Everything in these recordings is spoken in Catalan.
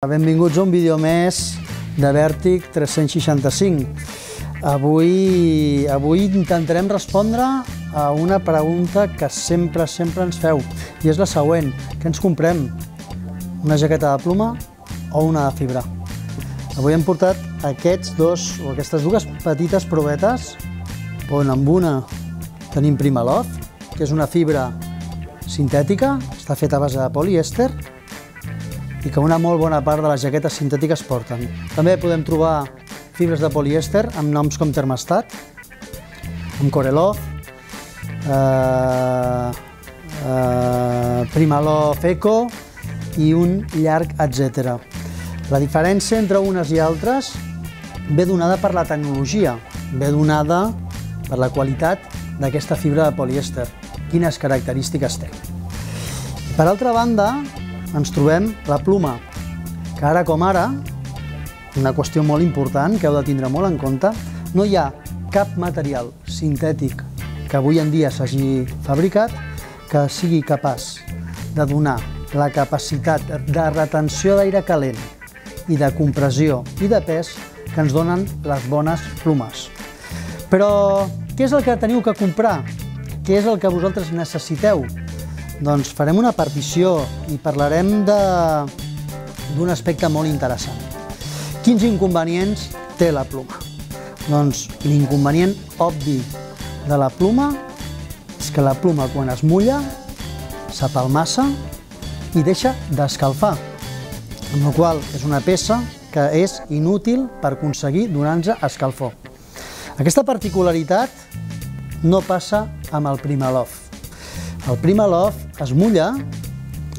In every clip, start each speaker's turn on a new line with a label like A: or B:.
A: Benvinguts a un vídeo més de Vèrtic 365. Avui intentarem respondre a una pregunta que sempre ens feu, i és la següent: què ens comprem? Una jaqueta de pluma o una de fibra? Avui hem portat aquestes dues petites provetes, on amb una tenim Primaloft, que és una fibra sintètica, està feta a base de polièster, i que una molt bona part de les jaquetes sintètiques porten. També podem trobar fibres de polièster amb noms com Thermastat, amb Coreloft, Primaloft Eco i un llarg etcètera. La diferència entre unes i altres ve donada per la tecnologia, ve donada per la qualitat d'aquesta fibra de polièster, quines característiques té. Per altra banda, ens trobem la pluma, que ara com ara, una qüestió molt important que heu de tindre molt en compte, no hi ha cap material sintètic que avui en dia s'hagi fabricat que sigui capaç de donar la capacitat de retenció d'aire calent i de compressió i de pes que ens donen les bones plomes. Però què és el que teniu que comprar? Què és el que vosaltres necessiteu? Doncs farem una partició i parlarem d'un aspecte molt interessant. Quins inconvenients té la pluma? Doncs l'inconvenient obvi de la pluma és que la pluma, quan es mulla, s'apelmassa i deixa d'escalfar, amb la qual cosa és una peça que és inútil per aconseguir donar-nos escalfor. Aquesta particularitat no passa amb el Primaloft. El Primaloft es mulla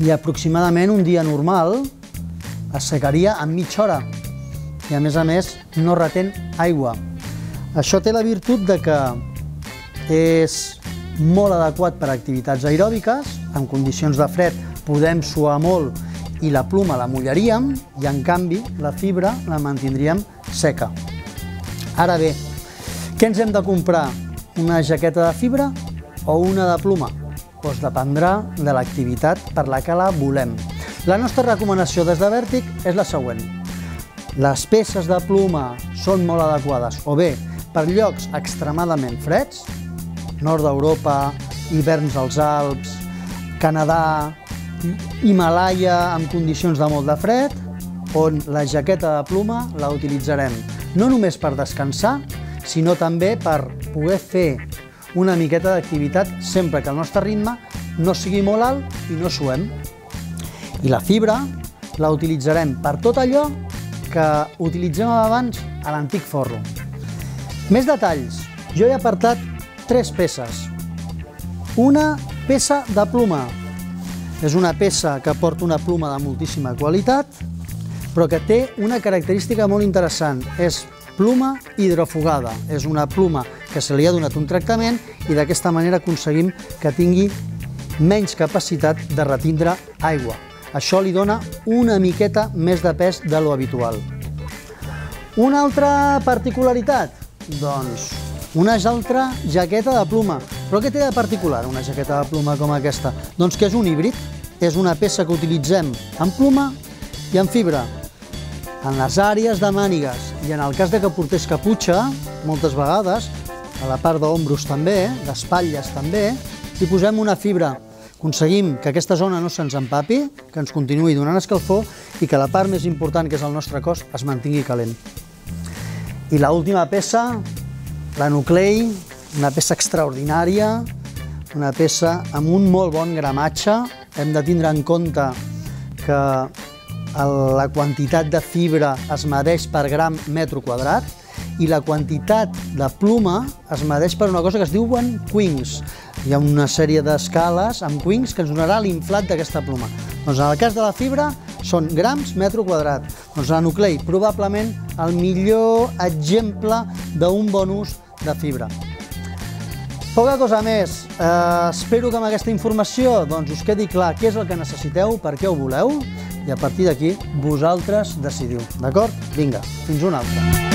A: i aproximadament un dia normal es secaria en mitja hora i a més no retén aigua. Això té la virtut de que és molt adequat per a activitats aeròbiques, en condicions de fred podem suar molt i la pluma la mullaríem i en canvi la fibra la mantindríem seca. Ara bé, què ens hem de comprar? Una jaqueta de fibra o una de pluma? Doncs dependrà de l'activitat per la que la volem. La nostra recomanació des de Vèrtic és la següent. Les peces de pluma són molt adequades o bé per llocs extremadament freds, nord d'Europa, hiverns als Alps, Canadà, Himàlaia amb condicions de molt de fred, on la jaqueta de pluma la utilitzarem no només per descansar, sinó també per poder fer una miqueta d'activitat sempre que el nostre ritme no sigui molt alt i no suem. I la fibra la utilitzarem per tot allò que utilitzem abans a l'antic forro. Més detalls. Jo he apartat 3 peces. Una peça de pluma. És una peça que porta una pluma de moltíssima qualitat, però que té una característica molt interessant. És pluma hidrofugada. És una pluma que se li ha donat un tractament i d'aquesta manera aconseguim que tingui menys capacitat de retindre aigua. Això li dona una miqueta més de pes de lo habitual. Una altra particularitat? Doncs una altra jaqueta de pluma. Però què té de particular una jaqueta de pluma com aquesta? Doncs que és un híbrid. És una peça que utilitzem en pluma i en fibra. En les àrees de mànigues i en el cas que portés caputxa, moltes vegades, a la part d'ombros també, d'espatlles també, hi posem una fibra. Aconseguim que aquesta zona no se'ns empapi, que ens continuï donant escalfor i que la part més important, que és el nostre cos, es mantingui calent. I l'última peça, la Nuclei, una peça extraordinària, una peça amb un molt bon gramatge. Hem de tindre en compte que la quantitat de fibra es medeix per gram metre quadrat i la quantitat de pluma es medeix per una cosa que es diuen quings. Hi ha una sèrie d'escales amb quings que ens donarà l'inflat d'aquesta pluma. Doncs en el cas de la fibra són grams metre quadrat. Doncs la Nuclei, probablement el millor exemple d'un bon ús de fibra. Poca cosa més. Espero que amb aquesta informació us quedi clar què és el que necessiteu, per què ho voleu, i a partir d'aquí vosaltres decidiu. D'acord? Vinga, fins una altra.